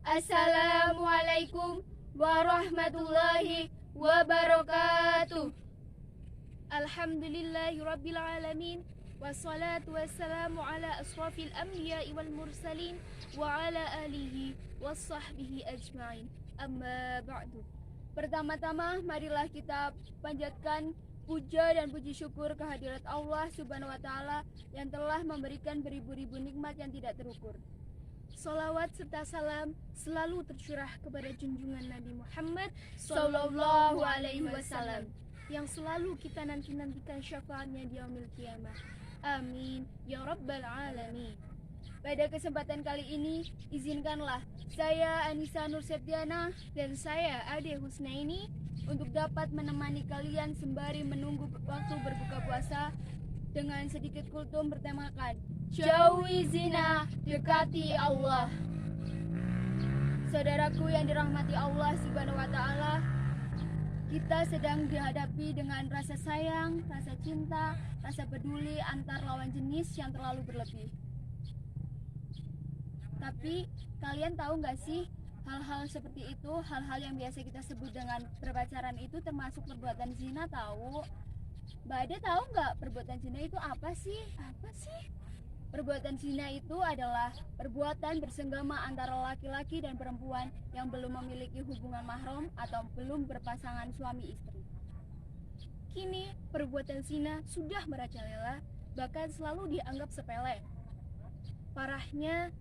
Assalamualaikum warahmatullahi wabarakatuh. Alhamdulillahirabbil alamin. Wassalatu wassalamu ala asrafil anbiya'i wal mursalin wa ala alihi wassahbihi ajma'in. Amma ba'du. Pertama-tama marilah kita panjatkan puja dan puji syukur kehadirat Allah Subhanahu wa taala yang telah memberikan beribu-ribu nikmat yang tidak terukur. Salawat serta salam selalu tercurah kepada junjungan Nabi Muhammad Sallallahu Alaihi Wasallam yang selalu kita nanti-nantikan syafaatnya di yaumil qiyamah. Amin ya rabbal alamin. Pada kesempatan kali ini, izinkanlah saya Anissa Nur Septiana dan saya Ade Husnaini untuk dapat menemani kalian sembari menunggu waktu berbuka puasa dengan sedikit kultum bertemakan jauhi zina, dekati Allah. Saudaraku yang dirahmati Allah Subhanahu wa taala, kita sedang dihadapi dengan rasa sayang, rasa cinta, rasa peduli antar lawan jenis yang terlalu berlebih. Tapi kalian tahu gak sih, hal-hal seperti itu, hal-hal yang biasa kita sebut dengan berpacaran itu termasuk perbuatan zina, tahu? Mbak Ade tahu nggak perbuatan zina itu apa sih? Apa sih? Perbuatan zina itu adalah perbuatan bersenggama antara laki-laki dan perempuan yang belum memiliki hubungan mahram atau belum berpasangan suami istri. Kini perbuatan zina sudah merajalela, bahkan selalu dianggap sepele. Parahnya,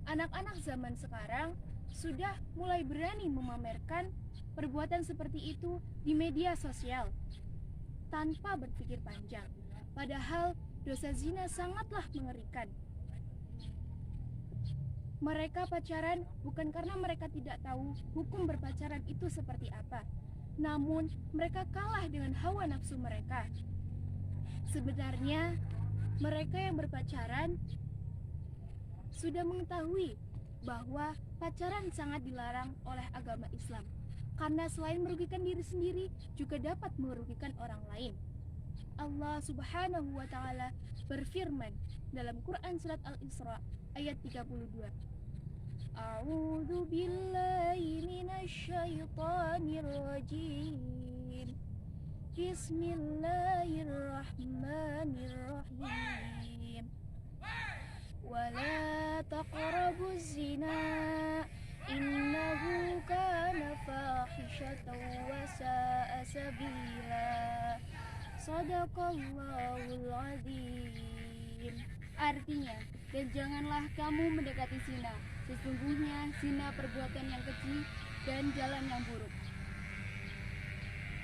anak-anak zaman sekarang sudah mulai berani memamerkan perbuatan seperti itu di media sosial tanpa berpikir panjang. Padahal dosa zina sangatlah mengerikan. Mereka pacaran bukan karena mereka tidak tahu hukum berpacaran itu seperti apa, namun mereka kalah dengan hawa nafsu mereka. Sebenarnya mereka yang berpacaran sudah mengetahui bahwa pacaran sangat dilarang oleh agama Islam, karena selain merugikan diri sendiri juga dapat merugikan orang lain. Allah Subhanahu wa taala berfirman dalam Quran surat Al-Isra ayat 32. A'udzu billahi minasyaitonir rajim. Bismillahirrahmanirrahim. Wala taqrabuz zina innahu kana fahishatan wa sa'a sabila. Shadaqallahul azim. Artinya, dan janganlah kamu mendekati zina. Sesungguhnya zina perbuatan yang keji dan jalan yang buruk.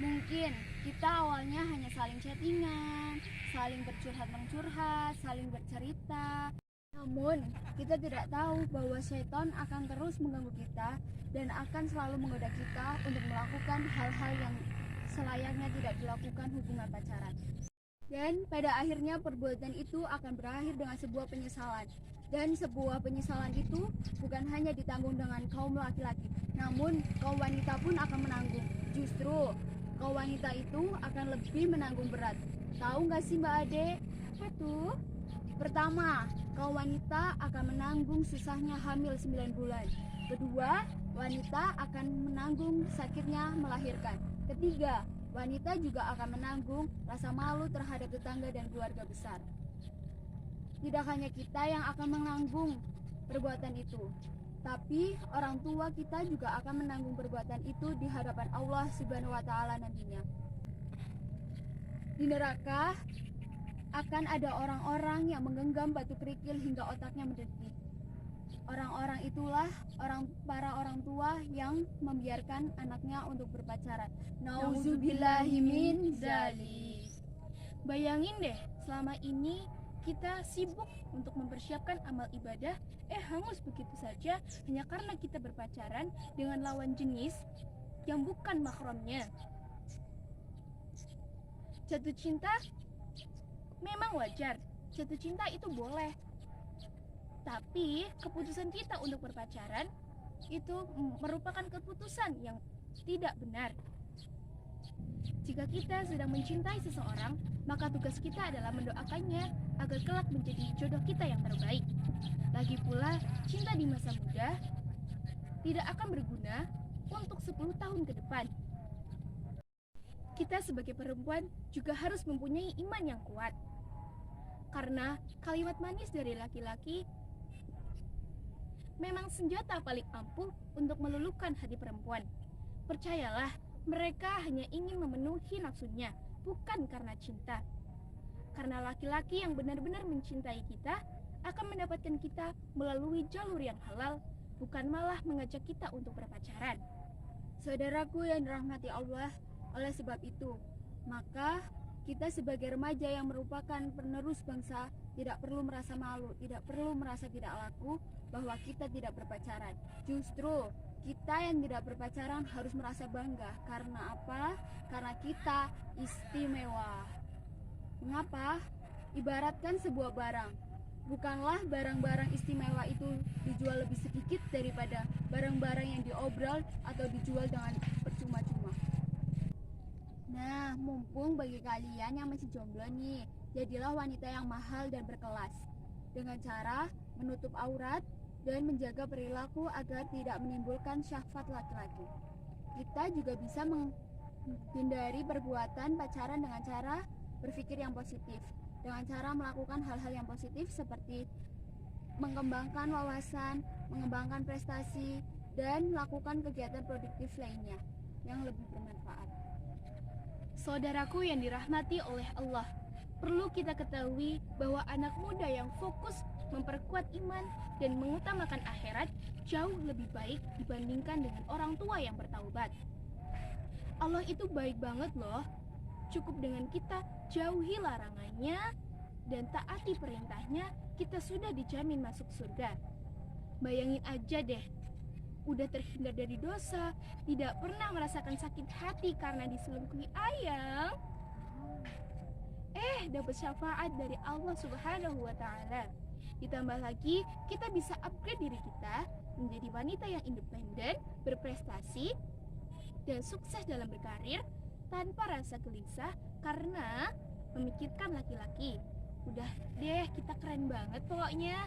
Mungkin kita awalnya hanya saling chattingan, saling bercurhat-mencurhat, saling bercerita. Namun, kita tidak tahu bahwa syaitan akan terus mengganggu kita dan akan selalu menggoda kita untuk melakukan hal-hal yang selayaknya tidak dilakukan hubungan pacaran. Dan pada akhirnya perbuatan itu akan berakhir dengan sebuah penyesalan. Dan sebuah penyesalan itu bukan hanya ditanggung dengan kaum laki-laki, namun kaum wanita pun akan menanggung. Justru kaum wanita itu akan lebih menanggung berat. Tahu gak sih Mbak Ade? Apa tuh? Pertama, kaum wanita akan menanggung susahnya hamil 9 bulan. Kedua, wanita akan menanggung sakitnya melahirkan. Ketiga, wanita juga akan menanggung rasa malu terhadap tetangga dan keluarga besar. Tidak hanya kita yang akan menanggung perbuatan itu, tapi orang tua kita juga akan menanggung perbuatan itu di hadapan Allah Subhanahu wa taala nantinya. Di neraka akan ada orang-orang yang menggenggam batu kerikil hingga otaknya mendedih. Orang-orang itulah para orang tua yang membiarkan anaknya untuk berpacaran. Nauzubillahi min dzalik. Bayangin deh, selama ini kita sibuk untuk mempersiapkan amal ibadah, hangus begitu saja hanya karena kita berpacaran dengan lawan jenis yang bukan mahramnya. Jatuh cinta memang wajar, jatuh cinta itu boleh. Tapi keputusan kita untuk berpacaran itu merupakan keputusan yang tidak benar. Jika kita sedang mencintai seseorang, maka tugas kita adalah mendoakannya agar kelak menjadi jodoh kita yang terbaik. Lagi pula, cinta di masa muda tidak akan berguna untuk 10 tahun ke depan. Kita sebagai perempuan juga harus mempunyai iman yang kuat. Karena kalimat manis dari laki-laki memang senjata paling ampuh untuk meluluhkan hati perempuan. Percayalah, mereka hanya ingin memenuhi nafsunya, bukan karena cinta. Karena laki-laki yang benar-benar mencintai kita akan mendapatkan kita melalui jalur yang halal, bukan malah mengajak kita untuk berpacaran. Saudaraku yang dirahmati Allah, oleh sebab itu, maka kita sebagai remaja yang merupakan penerus bangsa tidak perlu merasa malu, tidak perlu merasa tidak laku bahwa kita tidak berpacaran. Justru kita yang tidak berpacaran harus merasa bangga. Karena apa? Karena kita istimewa. Mengapa? Ibaratkan sebuah barang. Bukanlah barang-barang istimewa itu dijual lebih sedikit daripada barang-barang yang diobrol atau dijual dengan percuma-cuma. Nah, mumpung bagi kalian yang masih jomblo nih, jadilah wanita yang mahal dan berkelas dengan cara menutup aurat dan menjaga perilaku agar tidak menimbulkan syahwat laki-laki. Kita juga bisa menghindari perbuatan pacaran dengan cara berpikir yang positif, dengan cara melakukan hal-hal yang positif seperti mengembangkan wawasan, mengembangkan prestasi, dan melakukan kegiatan produktif lainnya yang lebih bermanfaat. Saudaraku yang dirahmati oleh Allah, perlu kita ketahui bahwa anak muda yang fokus memperkuat iman dan mengutamakan akhirat jauh lebih baik dibandingkan dengan orang tua yang bertaubat. Allah itu baik banget loh. Cukup dengan kita jauhi larangannya dan taati perintahnya, kita sudah dijamin masuk surga. Bayangin aja deh, udah terhindar dari dosa, tidak pernah merasakan sakit hati karena diselingkuhi ayang, dapat syafaat dari Allah Subhanahu wa Ta'ala. Ditambah lagi, kita bisa upgrade diri kita menjadi wanita yang independen, berprestasi, dan sukses dalam berkarir tanpa rasa gelisah karena memikirkan laki-laki. Udah deh, kita keren banget pokoknya.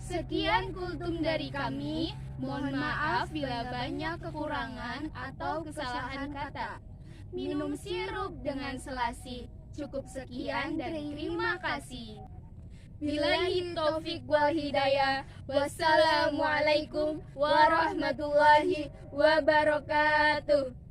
Sekian kultum dari kami. Mohon maaf bila banyak kekurangan atau kesalahan kata. Minum sirup dengan selasi. Cukup sekian dan terima kasih. Billahi taufik wal hidayah. Wassalamualaikum warahmatullahi wabarakatuh.